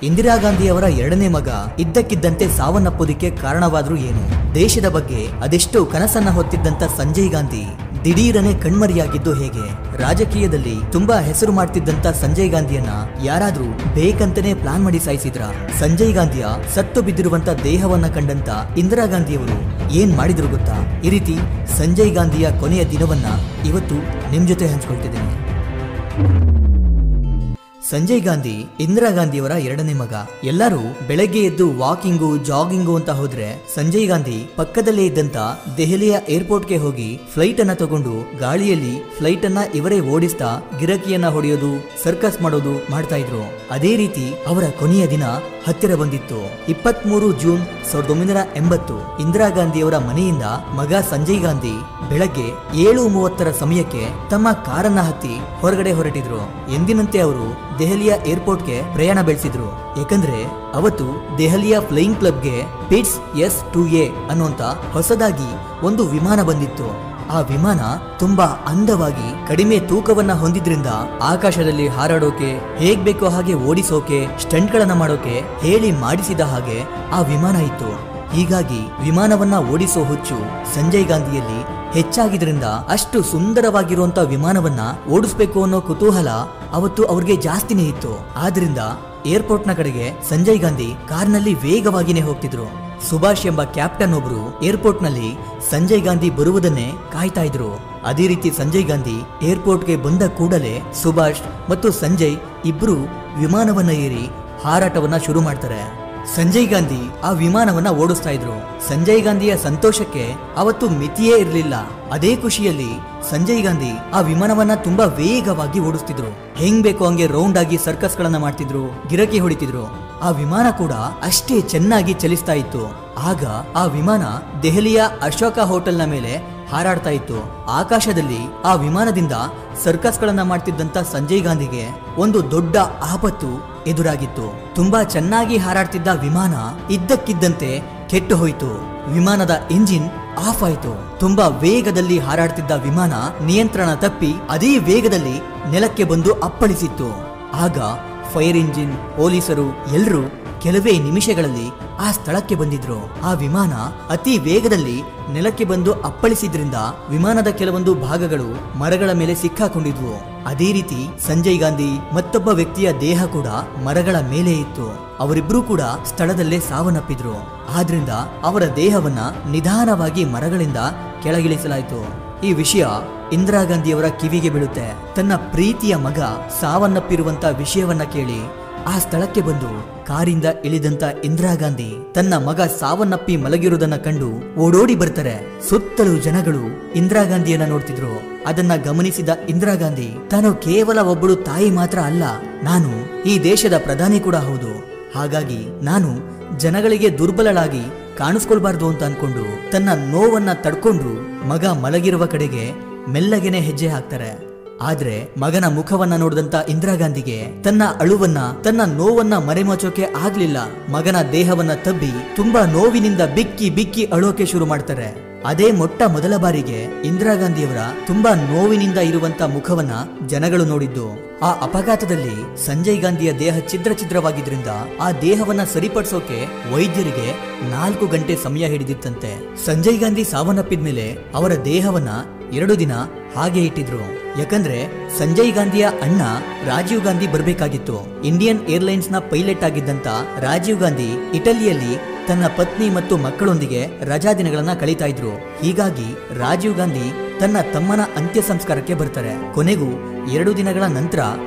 ಇಂದಿರಾ ಗಾಂಧಿ ಅವರ ಎರಡನೇ ಮಗ ಇದ್ದಕ್ಕಿದ್ದಂತೆ ಸಾವನ್ನಪ್ಪೋದಿಕ್ಕೆ ಕಾರಣವಾದ್ರೂ ಏನು? ದೇಶದ ಬಗ್ಗೆ ಅದೆಷ್ಟು ಕನಸನ್ನ ಹೊತ್ತಿದ್ದಂತ ಸಂಜಯ್ ಗಾಂಧಿ ದಿಢೀರನೆ ಕಣ್ಮರಿಯಾಗಿದ್ದು ಹೇಗೆ? ರಾಜಕೀಯದಲ್ಲಿ ತುಂಬಾ ಹೆಸರು ಮಾಡ್ತಿದ್ದಂತ ಸಂಜಯ್ ಗಾಂಧಿಯನ್ನ ಯಾರಾದ್ರೂ ಬೇಕಂತನೇ ಪ್ಲಾನ್ ಮಾಡಿ ಸಾಯಿಸಿದ್ರ? ಸಂಜಯ್ ಗಾಂಧಿಯ ಸತ್ತು ಬಿದ್ದಿರುವಂತ ದೇಹವನ್ನ ಕಂಡಂತ ಇಂದಿರಾ ಗಾಂಧಿಯವರು ಏನ್ ಮಾಡಿದ್ರು ಗೊತ್ತಾ? ಈ ರೀತಿ ಸಂಜಯ್ ಗಾಂಧಿಯ ಕೊನೆಯ ದಿನವನ್ನ ಇವತ್ತು ನಿಮ್ ಜೊತೆ ಹಂಚ್ಕೊಳ್ತಿದ್ದೇನೆ. ಸಂಜಯ್ ಗಾಂಧಿ ಇಂದಿರಾ ಗಾಂಧಿಯವರ ಎರಡನೇ ಮಗ. ಎಲ್ಲರೂ ಬೆಳಗ್ಗೆ ಎದ್ದು ವಾಕಿಂಗು ಜಾಗಿಂಗು ಅಂತ ಹೋದ್ರೆ ಸಂಜಯ್ ಗಾಂಧಿ ಪಕ್ಕದಲ್ಲೇ ಇದ್ದಂತ ದೆಹಲಿಯ ಏರ್ಪೋರ್ಟ್ಗೆ ಹೋಗಿ ಫ್ಲೈಟ್ ಅನ್ನ ತಗೊಂಡು ಗಾಳಿಯಲ್ಲಿ ಫ್ಲೈಟ್ ಅನ್ನ ಇವರೇ ಓಡಿಸ್ತಾ ಗಿರಕಿಯನ್ನ ಹೊಡೆಯೋದು, ಸರ್ಕಸ್ ಮಾಡೋದು ಮಾಡ್ತಾ ಇದ್ರು. ಅದೇ ರೀತಿ ಅವರ ಕೊನೆಯ ದಿನ ಹತ್ತಿರ ಬಂದಿತ್ತು. 23 ಜೂನ್ 1980 ಇಂದಿರಾ ಗಾಂಧಿಯವರ ಮನೆಯಿಂದ ಮಗ ಸಂಜಯ್ ಗಾಂಧಿ ಬೆಳಗ್ಗೆ 7:30 ಸಮಯಕ್ಕೆ ತಮ್ಮ ಕಾರನ್ನ ಹತ್ತಿ ಹೊರಗಡೆ ಹೊರಟಿದ್ರು. ಎಂದಿನಂತೆ ಅವರು ದೆಹಲಿಯ ಏರ್ಪೋರ್ಟ್ಗೆ ಪ್ರಯಾಣ ಬೆಳೆಸಿದ್ರು. ಯಾಕಂದ್ರೆ ಅವತ್ತು ದೆಹಲಿಯ ಫ್ಲೈಯಿಂಗ್ ಕ್ಲಬ್ಗೆ ಪಿಟ್ಸ್ S2A ಅನ್ನುವಂತ ಹೊಸದಾಗಿ ಒಂದು ವಿಮಾನ ಬಂದಿತ್ತು. ಆ ವಿಮಾನ ತುಂಬಾ ಅಂದವಾಗಿ ಕಡಿಮೆ ತೂಕವನ್ನ ಹೊಂದಿದ್ರಿಂದ ಆಕಾಶದಲ್ಲಿ ಹಾರಾಡೋಕೆ, ಹೇಗ್ ಬೇಕೋ ಹಾಗೆ ಓಡಿಸೋಕೆ, ಸ್ಟಂಟ್ ಗಳನ್ನ ಮಾಡೋಕೆ ಹೇಳಿ ಮಾಡಿಸಿದ ಹಾಗೆ ಆ ವಿಮಾನ ಇತ್ತು. ಹೀಗಾಗಿ ವಿಮಾನವನ್ನ ಓಡಿಸೋ ಹುಚ್ಚು ಸಂಜಯ್ ಗಾಂಧಿಯಲ್ಲಿ ಹೆಚ್ಚಾಗಿದ್ರಿಂದ ಅಷ್ಟು ಸುಂದರವಾಗಿರುವಂತ ವಿಮಾನವನ್ನ ಓಡಿಸ್ಬೇಕು ಅನ್ನೋ ಕುತೂಹಲ ಅವತ್ತು ಅವ್ರಿಗೆ ಜಾಸ್ತಿನೇ ಇತ್ತು. ಆದ್ರಿಂದ ಏರ್ಪೋರ್ಟ್ ನ ಕಡೆಗೆ ಸಂಜಯ್ ಗಾಂಧಿ ಕಾರ್ನಲ್ಲಿ ವೇಗವಾಗಿನೇ ಹೋಗ್ತಿದ್ರು. ಸುಭಾಷ್ ಎಂಬ ಕ್ಯಾಪ್ಟನ್ ಒಬ್ರು ಏರ್ಪೋರ್ಟ್ ನಲ್ಲಿ ಸಂಜಯ್ ಗಾಂಧಿ ಬರುವುದನ್ನೇ ಕಾಯ್ತಾ ಇದ್ರು. ಅದೇ ರೀತಿ ಸಂಜಯ್ ಗಾಂಧಿ ಏರ್ಪೋರ್ಟ್ಗೆ ಬಂದ ಕೂಡಲೇ ಸುಭಾಷ್ ಮತ್ತು ಸಂಜಯ್ ಇಬ್ರು ವಿಮಾನವನ್ನ ಏರಿ ಹಾರಾಟವನ್ನ ಶುರು ಮಾಡ್ತಾರೆ. ಸಂಜಯ್ ಗಾಂಧಿ ಆ ವಿಮಾನವನ್ನ ಓಡಿಸ್ತಾ ಇದ್ರು. ಸಂಜಯ್ ಗಾಂಧಿಯ ಸಂತೋಷಕ್ಕೆ ಅವತ್ತು ಮಿತಿಯೇ ಇರಲಿಲ್ಲ. ಅದೇ ಖುಷಿಯಲ್ಲಿ ಸಂಜಯ್ ಗಾಂಧಿ ಆ ವಿಮಾನವನ್ನ ತುಂಬಾ ವೇಗವಾಗಿ ಓಡಿಸ್ತಿದ್ರು. ಹೆಂಗ್ ಬೇಕೋ ಹಂಗೆ ರೌಂಡ್ ಆಗಿ ಸರ್ಕಸ್ ಗಳನ್ನ ಮಾಡ್ತಿದ್ರು, ಗಿರಕಿ ಹೊಡಿತಿದ್ರು. ಆ ವಿಮಾನ ಕೂಡ ಅಷ್ಟೇ ಚೆನ್ನಾಗಿ ಚಲಿಸ್ತಾ ಇತ್ತು. ಆಗ ಆ ವಿಮಾನ ದೆಹಲಿಯ ಅಶೋಕ ಹೋಟೆಲ್ ನ ಮೇಲೆ ಹಾರಾಡ್ತಾ ಇತ್ತು. ಆಕಾಶದಲ್ಲಿ ಆ ವಿಮಾನದಿಂದ ಸರ್ಕಸ್ ಗಳನ್ನ ಮಾಡ್ತಿದ್ದಂತ ಸಂಜಯ್ ಗಾಂಧಿಗೆ ಒಂದು ದೊಡ್ಡ ಆಪತ್ತು ಎದುರಾಗಿತ್ತು. ತುಂಬಾ ಚೆನ್ನಾಗಿ ಹಾರಾಡ್ತಿದ್ದ ವಿಮಾನ ಇದ್ದಕ್ಕಿದ್ದಂತೆ ಕೆಟ್ಟು ಹೋಯಿತು. ವಿಮಾನದ ಇಂಜಿನ್ ಆಫ್ ಆಯಿತು. ತುಂಬಾ ವೇಗದಲ್ಲಿ ಹಾರಾಡ್ತಿದ್ದ ವಿಮಾನ ನಿಯಂತ್ರಣ ತಪ್ಪಿ ಅದೇ ವೇಗದಲ್ಲಿ ನೆಲಕ್ಕೆ ಬಂದು ಅಪ್ಪಳಿಸಿತ್ತು. ಆಗ ಫೈರ್ ಇಂಜಿನ್, ಪೊಲೀಸರು ಎಲ್ಲರೂ ಕೆಲವೇ ನಿಮಿಷಗಳಲ್ಲಿ ಆ ಸ್ಥಳಕ್ಕೆ ಬಂದಿದ್ರು. ಆ ವಿಮಾನ ಅತಿ ವೇಗದಲ್ಲಿ ನೆಲಕ್ಕೆ ಬಂದು ಅಪ್ಪಳಿಸಿದ್ರಿಂದ ವಿಮಾನದ ಕೆಲವೊಂದು ಭಾಗಗಳು ಮರಗಳ ಮೇಲೆ ಸಿಕ್ಕಾಕೊಂಡಿದ್ವು. ಅದೇ ರೀತಿ ಸಂಜಯ್ ಗಾಂಧಿ ಮತ್ತೊಬ್ಬ ವ್ಯಕ್ತಿಯ ದೇಹ ಕೂಡ ಮರಗಳ ಮೇಲೆ ಇತ್ತು. ಅವರಿಬ್ರು ಕೂಡ ಸ್ಥಳದಲ್ಲೇ ಸಾವನ್ನಪ್ಪಿದ್ರು. ಆದ್ರಿಂದ ಅವರ ದೇಹವನ್ನ ನಿಧಾನವಾಗಿ ಮರಗಳಿಂದ ಕೆಳಗಿಳಿಸಲಾಯಿತು. ಈ ವಿಷಯ ಇಂದಿರಾ ಗಾಂಧಿಯವರ ಕಿವಿಗೆ ಬೀಳುತ್ತೆ. ತನ್ನ ಪ್ರೀತಿಯ ಮಗ ಸಾವನ್ನಪ್ಪಿರುವಂತ ವಿಷಯವನ್ನ ಕೇಳಿ ಆ ಸ್ಥಳಕ್ಕೆ ಬಂದು ಕಾರಿಂದ ಇಳಿದಂತ ಇಂದಿರಾ ಗಾಂಧಿ ತನ್ನ ಮಗ ಸಾವನ್ನಪ್ಪಿ ಮಲಗಿರುವುದನ್ನ ಕಂಡು ಓಡೋಡಿ ಬರ್ತಾರೆ. ಸುತ್ತಲೂ ಜನಗಳು ಇಂದಿರಾ ಗಾಂಧಿಯನ್ನ ನೋಡ್ತಿದ್ರು. ಅದನ್ನ ಗಮನಿಸಿದ ಇಂದಿರಾ ಗಾಂಧಿ ತಾನು ಕೇವಲ ಒಬ್ಬಳು ತಾಯಿ ಮಾತ್ರ ಅಲ್ಲ, ನಾನು ಈ ದೇಶದ ಪ್ರಧಾನಿ ಕೂಡ ಹೌದು. ಹಾಗಾಗಿ ನಾನು ಜನಗಳಿಗೆ ದುರ್ಬಲಳಾಗಿ ಕಾಣಿಸ್ಕೊಳ್ಬಾರ್ದು ಅಂತ ಅನ್ಕೊಂಡು ತನ್ನ ನೋವನ್ನ ತಡ್ಕೊಂಡು ಮಗ ಮಲಗಿರುವ ಕಡೆಗೆ ಮೆಲ್ಲಗೆನೆ ಹೆಜ್ಜೆ ಹಾಕ್ತಾರೆ. ಆದ್ರೆ ಮಗನ ಮುಖವನ್ನ ನೋಡಿದಂತ ಇಂದಿರಾ ಗಾಂಧಿಗೆ ತನ್ನ ಅಳುವನ್ನ, ತನ್ನ ನೋವನ್ನ ಮರೆಮಾಚೋಕೆ ಆಗ್ಲಿಲ್ಲ. ಮಗನ ದೇಹವನ್ನ ತಬ್ಬಿ ತುಂಬಾ ನೋವಿನಿಂದ ಬಿಕ್ಕಿ ಬಿಕ್ಕಿ ಅಳೋಕೆ ಶುರು ಮಾಡ್ತಾರೆ. ಅದೇ ಮೊಟ್ಟ ಮೊದಲ ಬಾರಿಗೆ ಇಂದಿರಾ ಗಾಂಧಿಯವರ ತುಂಬಾ ನೋವಿನಿಂದ ಇರುವಂತ ಮುಖವನ್ನ ಜನಗಳು ನೋಡಿದ್ದು. ಆ ಅಪಘಾತದಲ್ಲಿ ಸಂಜಯ್ ಗಾಂಧಿಯ ದೇಹ ಛಿದ್ರವಾಗಿದ್ರಿಂದ ಆ ದೇಹವನ್ನ ಸರಿಪಡಿಸೋಕೆ ವೈದ್ಯರಿಗೆ 4 ಗಂಟೆ ಸಮಯ ಹಿಡಿದಿತ್ತಂತೆ. ಸಂಜಯ್ ಗಾಂಧಿ ಸಾವನ್ನಪ್ಪಿದ್ಮೇಲೆ ಅವರ ದೇಹವನ್ನ 2 ದಿನ ಹಾಗೆ ಇಟ್ಟಿದ್ರು. ಯಾಕಂದ್ರೆ ಸಂಜಯ್ ಗಾಂಧಿಯ ಅಣ್ಣ ರಾಜೀವ್ ಗಾಂಧಿ ಬರ್ಬೇಕಾಗಿತ್ತು. ಇಂಡಿಯನ್ ಏರ್ಲೈನ್ಸ್ ನ ಪೈಲಟ್ ಆಗಿದ್ದಂತ ರಾಜೀವ್ ಗಾಂಧಿ ಇಟಲಿಯಲ್ಲಿ ತನ್ನ ಪತ್ನಿ ಮತ್ತು ಮಕ್ಕಳೊಂದಿಗೆ ರಜಾ ದಿನಗಳನ್ನ ಕಳೀತಾ ಇದ್ರು. ಹೀಗಾಗಿ ರಾಜೀವ್ ಗಾಂಧಿ ತನ್ನ ತಮ್ಮನ ಅಂತ್ಯ ಸಂಸ್ಕಾರಕ್ಕೆ ಬರ್ತಾರೆ. ಕೊನೆಗೂ 2 ದಿನಗಳ ನಂತರ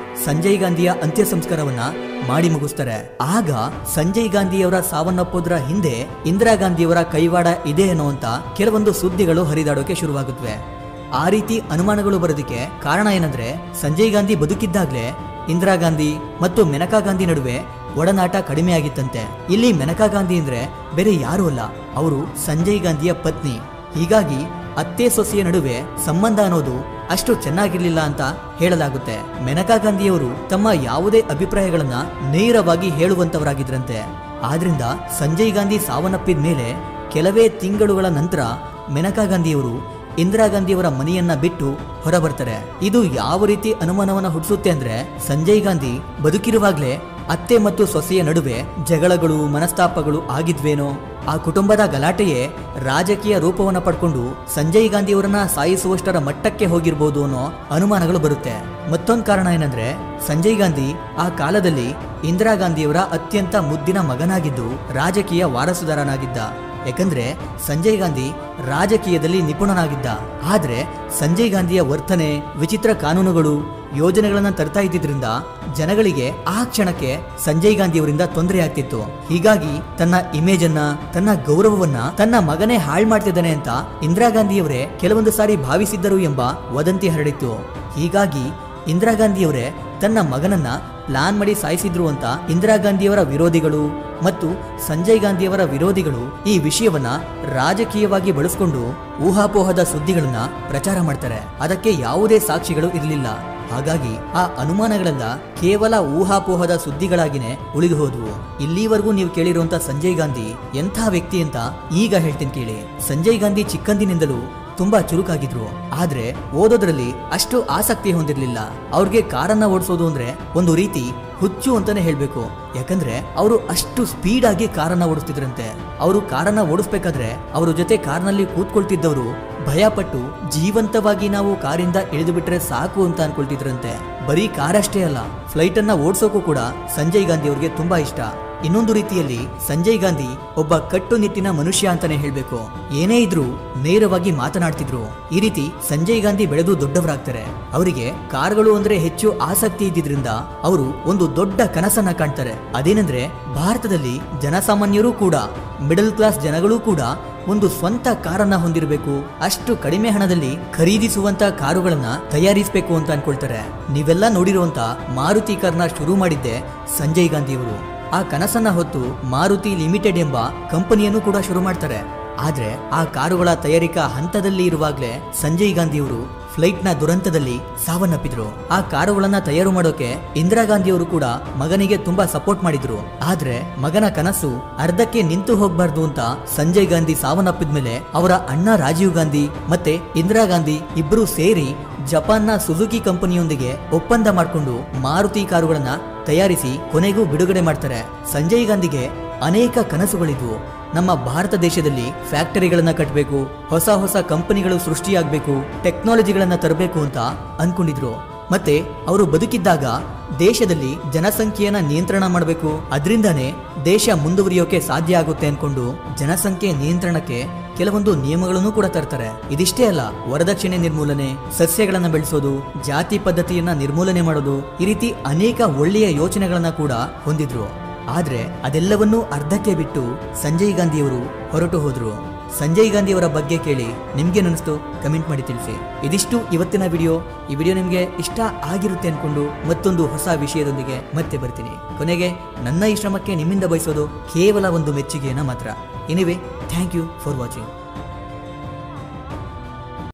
ಸಂಜಯ್ ಗಾಂಧಿಯ ಅಂತ್ಯ ಸಂಸ್ಕಾರವನ್ನ ಮಾಡಿ ಮುಗಿಸ್ತಾರೆ. ಆಗ ಸಂಜಯ್ ಗಾಂಧಿಯವರ ಸಾವನ್ನಪ್ಪೋದ್ರ ಹಿಂದೆ ಇಂದಿರಾ ಗಾಂಧಿಯವರ ಕೈವಾಡ ಇದೆ ಅನ್ನುವಂತ ಕೆಲವೊಂದು ಸುದ್ದಿಗಳು ಹರಿದಾಡೋಕೆ ಶುರುವಾಗುತ್ತವೆ. ಆ ರೀತಿ ಅನುಮಾನಗಳು ಬರೋದಕ್ಕೆ ಕಾರಣ ಏನಂದ್ರೆ ಸಂಜಯ್ ಗಾಂಧಿ ಬದುಕಿದ್ದಾಗ್ಲೇ ಇಂದಿರಾ ಗಾಂಧಿ ಮತ್ತು ಮೇನಕಾ ಗಾಂಧಿ ನಡುವೆ ಒಡನಾಟ ಕಡಿಮೆ ಆಗಿತ್ತಂತೆ. ಇಲ್ಲಿ ಮೇನಕಾ ಗಾಂಧಿ ಅಂದ್ರೆ ಬೇರೆ ಯಾರು ಅಲ್ಲ, ಅವರು ಸಂಜಯ್ ಗಾಂಧಿಯ ಪತ್ನಿ. ಹೀಗಾಗಿ ಅತ್ತೆ ಸೊಸೆಯ ನಡುವೆ ಸಂಬಂಧ ಅನ್ನೋದು ಅಷ್ಟು ಚೆನ್ನಾಗಿರ್ಲಿಲ್ಲ ಅಂತ ಹೇಳಲಾಗುತ್ತೆ. ಮೇನಕಾ ಗಾಂಧಿಯವರು ತಮ್ಮ ಯಾವುದೇ ಅಭಿಪ್ರಾಯಗಳನ್ನ ನೇರವಾಗಿ ಹೇಳುವಂತವರಾಗಿದ್ರಂತೆ. ಆದ್ರಿಂದ ಸಂಜಯ್ ಗಾಂಧಿ ಸಾವನ್ನಪ್ಪಿದ ಮೇಲೆ ಕೆಲವೇ ತಿಂಗಳುಗಳ ನಂತರ ಮೇನಕಾ ಗಾಂಧಿಯವರು ಇಂದಿರಾ ಗಾಂಧಿಯವರ ಮನೆಯನ್ನ ಬಿಟ್ಟು ಹೊರಬರ್ತಾರೆ. ಇದು ಯಾವ ರೀತಿ ಅನುಮಾನವನ್ನ ಹುಟ್ಟಿಸುತ್ತೆ ಅಂದ್ರೆ ಸಂಜಯ್ ಗಾಂಧಿ ಬದುಕಿರುವಾಗ್ಲೇ ಅತ್ತೆ ಮತ್ತು ಸೊಸೆಯ ನಡುವೆ ಜಗಳಗಳು ಮನಸ್ತಾಪಗಳು ಆಗಿದ್ವೇನೋ. ಆ ಕುಟುಂಬದ ಗಲಾಟೆಯೇ ರಾಜಕೀಯ ರೂಪವನ್ನ ಪಡ್ಕೊಂಡು ಸಂಜಯ್ ಗಾಂಧಿ ಅವರನ್ನ ಸಾಯಿಸುವಷ್ಟರ ಮಟ್ಟಕ್ಕೆ ಹೋಗಿರ್ಬೋದು ಅನ್ನೋ ಅನುಮಾನಗಳು ಬರುತ್ತೆ. ಮತ್ತೊಂದು ಕಾರಣ ಏನಂದ್ರೆ, ಸಂಜಯ್ ಗಾಂಧಿ ಆ ಕಾಲದಲ್ಲಿ ಇಂದಿರಾ ಗಾಂಧಿಯವರ ಅತ್ಯಂತ ಮುದ್ದಿನ ಮಗನಾಗಿದ್ದು ರಾಜಕೀಯ ವಾರಸುದಾರನಾಗಿದ್ದ. ಯಾಕಂದ್ರೆ ಸಂಜಯ್ ಗಾಂಧಿ ರಾಜಕೀಯದಲ್ಲಿ ನಿಪುಣನಾಗಿದ್ದ. ಆದ್ರೆ ಸಂಜಯ್ ಗಾಂಧಿಯ ವರ್ತನೆ, ವಿಚಿತ್ರ ಕಾನೂನುಗಳು, ಯೋಜನೆಗಳನ್ನ ತರ್ತಾ ಇದ್ದಿದ್ರಿಂದ ಜನಗಳಿಗೆ ಆ ಕ್ಷಣಕ್ಕೆ ಸಂಜಯ್ ಗಾಂಧಿ ಅವರಿಂದ ತೊಂದರೆ ಆಗ್ತಿತ್ತು. ಹೀಗಾಗಿ ತನ್ನ ಇಮೇಜ್ ಅನ್ನ, ತನ್ನ ಗೌರವವನ್ನ ತನ್ನ ಮಗನೇ ಹಾಳು ಮಾಡ್ತಿದ್ದಾನೆ ಅಂತ ಇಂದಿರಾ ಗಾಂಧಿಯವರೇ ಕೆಲವೊಂದು ಸಾರಿ ಭಾವಿಸಿದ್ದರು ಎಂಬ ವದಂತಿ ಹರಡಿತ್ತು. ಹೀಗಾಗಿ ಇಂದಿರಾ ಗಾಂಧಿಯವರೇ ತನ್ನ ಮಗನನ್ನ ಪ್ಲಾನ್ ಮಾಡಿ ಸಾಯಿಸಿದ್ರು ಅಂತ ಇಂದಿರಾ ಗಾಂಧಿಯವರ ವಿರೋಧಿಗಳು ಮತ್ತು ಸಂಜಯ್ ಗಾಂಧಿಯವರ ವಿರೋಧಿಗಳು ಈ ವಿಷಯವನ್ನ ರಾಜಕೀಯವಾಗಿ ಬಳಸಿಕೊಂಡು ಊಹಾಪೋಹದ ಸುದ್ದಿಗಳನ್ನ ಪ್ರಚಾರ ಮಾಡ್ತಾರೆ. ಅದಕ್ಕೆ ಯಾವುದೇ ಸಾಕ್ಷಿಗಳು ಇರಲಿಲ್ಲ. ಹಾಗಾಗಿ ಆ ಅನುಮಾನಗಳೆಲ್ಲ ಕೇವಲ ಊಹಾಪೋಹದ ಸುದ್ದಿಗಳಾಗಿನೇ ಉಳಿದು ಹೋದ್ವು. ಇಲ್ಲಿವರೆಗೂ ನೀವು ಕೇಳಿರುವಂತ ಸಂಜಯ್ ಗಾಂಧಿ ಎಂಥ ವ್ಯಕ್ತಿ ಅಂತ ಈಗ ಹೇಳ್ತೀನಿ ಕೇಳಿ. ಸಂಜಯ್ ಗಾಂಧಿ ಚಿಕ್ಕಂದಿನಿಂದಲೂ ತುಂಬಾ ಚುರುಕಾಗಿದ್ರು. ಆದ್ರೆ ಓದೋದ್ರಲ್ಲಿ ಅಷ್ಟು ಆಸಕ್ತಿ ಹೊಂದಿರ್ಲಿಲ್ಲ. ಅವ್ರಿಗೆ ಕಾರನ್ನ ಓಡಿಸೋದು ಅಂದ್ರೆ ಒಂದು ರೀತಿ ಹುಚ್ಚು ಅಂತಾನೆ ಹೇಳ್ಬೇಕು. ಯಾಕಂದ್ರೆ ಅವರು ಅಷ್ಟು ಸ್ಪೀಡ್ ಆಗಿ ಕಾರನ್ನ ಓಡಿಸ್ತಿದ್ರಂತೆ. ಅವರು ಕಾರನ್ನ ಓಡಿಸ್ಬೇಕಾದ್ರೆ ಅವ್ರ ಜೊತೆ ಕಾರ್ನಲ್ಲಿ ಕೂತ್ಕೊಳ್ತಿದ್ದವರು ಭಯಪಟ್ಟು ಜೀವಂತವಾಗಿ ನಾವು ಕಾರಿಂದ ಇಳಿದು ಬಿಟ್ರೆ ಸಾಕು ಅಂತ ಅನ್ಕೊಳ್ತಿದ್ರಂತೆ. ಬರೀ ಕಾರ್ ಅಷ್ಟೇ ಅಲ್ಲ, ಫ್ಲೈಟ್ ಅನ್ನ ಓಡಿಸೋಕು ಕೂಡ ಸಂಜಯ್ ಗಾಂಧಿ ಅವ್ರಿಗೆ ತುಂಬಾ ಇಷ್ಟ. ಇನ್ನೊಂದು ರೀತಿಯಲ್ಲಿ ಸಂಜಯ್ ಗಾಂಧಿ ಒಬ್ಬ ಕಟ್ಟುನಿಟ್ಟಿನ ಮನುಷ್ಯ ಅಂತಾನೆ ಹೇಳ್ಬೇಕು. ಏನೇ ಇದ್ರೂ ನೇರವಾಗಿ ಮಾತನಾಡ್ತಿದ್ರು. ಈ ರೀತಿ ಸಂಜಯ್ ಗಾಂಧಿ ಬೆಳೆದು ದೊಡ್ಡವರಾಗ್ತಾರೆ. ಅವರಿಗೆ ಕಾರ್ಗಳು ಅಂದ್ರೆ ಹೆಚ್ಚು ಆಸಕ್ತಿ ಇದ್ದಿದ್ರಿಂದ ಅವರು ಒಂದು ದೊಡ್ಡ ಕನಸನ್ನ ಕಾಣ್ತಾರೆ. ಅದೇನೆಂದ್ರೆ, ಭಾರತದಲ್ಲಿ ಜನಸಾಮಾನ್ಯರು ಕೂಡ, ಮಿಡಲ್ ಕ್ಲಾಸ್ ಜನಗಳು ಕೂಡ ಒಂದು ಸ್ವಂತ ಕಾರನ್ನ ಹೊಂದಿರಬೇಕು, ಅಷ್ಟು ಕಡಿಮೆ ಹಣದಲ್ಲಿ ಖರೀದಿಸುವಂತ ಕಾರುಗಳನ್ನ ತಯಾರಿಸಬೇಕು ಅಂತ ಅನ್ಕೊಳ್ತಾರೆ. ನೀವೆಲ್ಲ ನೋಡಿರುವಂತ ಮಾರುತಿ ಕಾರ್ನ ಶುರು ಮಾಡಿದ್ದೆ ಸಂಜಯ್ ಗಾಂಧಿ ಅವರು. ಆ ಕನಸನ್ನ ಹೊತ್ತು ಮಾರುತಿ ಲಿಮಿಟೆಡ್ ಎಂಬ ಕಂಪನಿಯನ್ನು ಕೂಡ ಶುರು ಮಾಡ್ತಾರೆ. ಆದ್ರೆ ಆ ಕಾರುಗಳ ತಯಾರಿಕಾ ಹಂತದಲ್ಲಿ ಇರುವಾಗಲೇ ಸಂಜಯ್ ಗಾಂಧಿ ಅವರು ಫ್ಲೈಟ್ ನ ದುರಂತದಲ್ಲಿ ಸಾವನ್ನಪ್ಪಿದ್ರು. ಆ ಕಾರುಗಳನ್ನ ತಯಾರು ಮಾಡೋಕೆ ಇಂದಿರಾ ಗಾಂಧಿ ಅವರು ಕೂಡ ಮಗನಿಗೆ ತುಂಬಾ ಸಪೋರ್ಟ್ ಮಾಡಿದ್ರು. ಆದ್ರೆ ಮಗನ ಕನಸು ಅರ್ಧಕ್ಕೆ ನಿಂತು ಹೋಗ್ಬಾರ್ದು ಅಂತ ಸಂಜಯ್ ಗಾಂಧಿ ಸಾವನ್ನಪ್ಪಿದ್ಮೇಲೆ ಅವರ ಅಣ್ಣ ರಾಜೀವ್ ಗಾಂಧಿ ಮತ್ತೆ ಇಂದಿರಾ ಗಾಂಧಿ ಇಬ್ಬರು ಸೇರಿ ಜಪಾನ್ನ ಸುಜುಕಿ ಕಂಪನಿಯೊಂದಿಗೆ ಒಪ್ಪಂದ ಮಾಡಿಕೊಂಡು ಮಾರುತಿ ಕಾರುಗಳನ್ನ ತಯಾರಿಸಿ ಕೊನೆಗೂ ಬಿಡುಗಡೆ ಮಾಡ್ತಾರೆ. ಸಂಜಯ್ ಗಾಂಧಿಗೆ ಅನೇಕ ಕನಸುಗಳಿದ್ವು. ನಮ್ಮ ಭಾರತ ದೇಶದಲ್ಲಿ ಫ್ಯಾಕ್ಟರಿಗಳನ್ನ ಕಟ್ಟಬೇಕು, ಹೊಸ ಹೊಸ ಕಂಪನಿಗಳು ಸೃಷ್ಟಿಯಾಗಬೇಕು, ಟೆಕ್ನಾಲಜಿಗಳನ್ನ ತರಬೇಕು ಅಂತ ಅನ್ಕೊಂಡಿದ್ರು. ಮತ್ತೆ ಅವರು ಬದುಕಿದ್ದಾಗ ದೇಶದಲ್ಲಿ ಜನಸಂಖ್ಯೆಯನ್ನ ನಿಯಂತ್ರಣ ಮಾಡಬೇಕು, ಅದರಿಂದಾನೇ ದೇಶ ಮುಂದುವರಿಯೋಕೆ ಸಾಧ್ಯ ಆಗುತ್ತೆ ಅನ್ಕೊಂಡು ಜನಸಂಖ್ಯೆ ನಿಯಂತ್ರಣಕ್ಕೆ ಕೆಲವೊಂದು ನಿಯಮಗಳನ್ನು ಕೂಡ ತರ್ತಾರೆ. ಇದಿಷ್ಟೇ ಅಲ್ಲ, ವರದಕ್ಷಿಣೆ ನಿರ್ಮೂಲನೆ, ಸಸ್ಯಗಳನ್ನ ಬೆಳೆಸೋದು, ಜಾತಿ ಪದ್ಧತಿಯನ್ನ ನಿರ್ಮೂಲನೆ ಮಾಡೋದು, ಈ ರೀತಿ ಅನೇಕ ಒಳ್ಳೆಯ ಯೋಚನೆಗಳನ್ನ ಕೂಡ ಹೊಂದಿದ್ರು. ಆದ್ರೆ ಅದೆಲ್ಲವನ್ನೂ ಅರ್ಧಕ್ಕೆ ಬಿಟ್ಟು ಸಂಜಯ್ ಗಾಂಧಿಯವರು ಹೊರಟು ಹೋದ್ರು. ಸಂಜಯ್ ಗಾಂಧಿ ಅವರ ಬಗ್ಗೆ ಕೇಳಿ ನಿಮ್ಗೇನಿಸ್ತು ಕಮೆಂಟ್ ಮಾಡಿ ತಿಳಿಸಿ. ಇದಿಷ್ಟು ಇವತ್ತಿನ ವಿಡಿಯೋ. ಈ ವಿಡಿಯೋ ನಿಮ್ಗೆ ಇಷ್ಟ ಆಗಿರುತ್ತೆ ಅನ್ಕೊಂಡು ಮತ್ತೊಂದು ಹೊಸ ವಿಷಯದೊಂದಿಗೆ ಮತ್ತೆ ಬರ್ತೀನಿ. ಕೊನೆಗೆ ನನ್ನ ಈ ಶ್ರಮಕ್ಕೆ ನಿಮ್ಮಿಂದ ಬಯಸೋದು ಕೇವಲ ಒಂದು ಮೆಚ್ಚುಗೆಯನ್ನ ಮಾತ್ರ. Anyway, thank you for watching.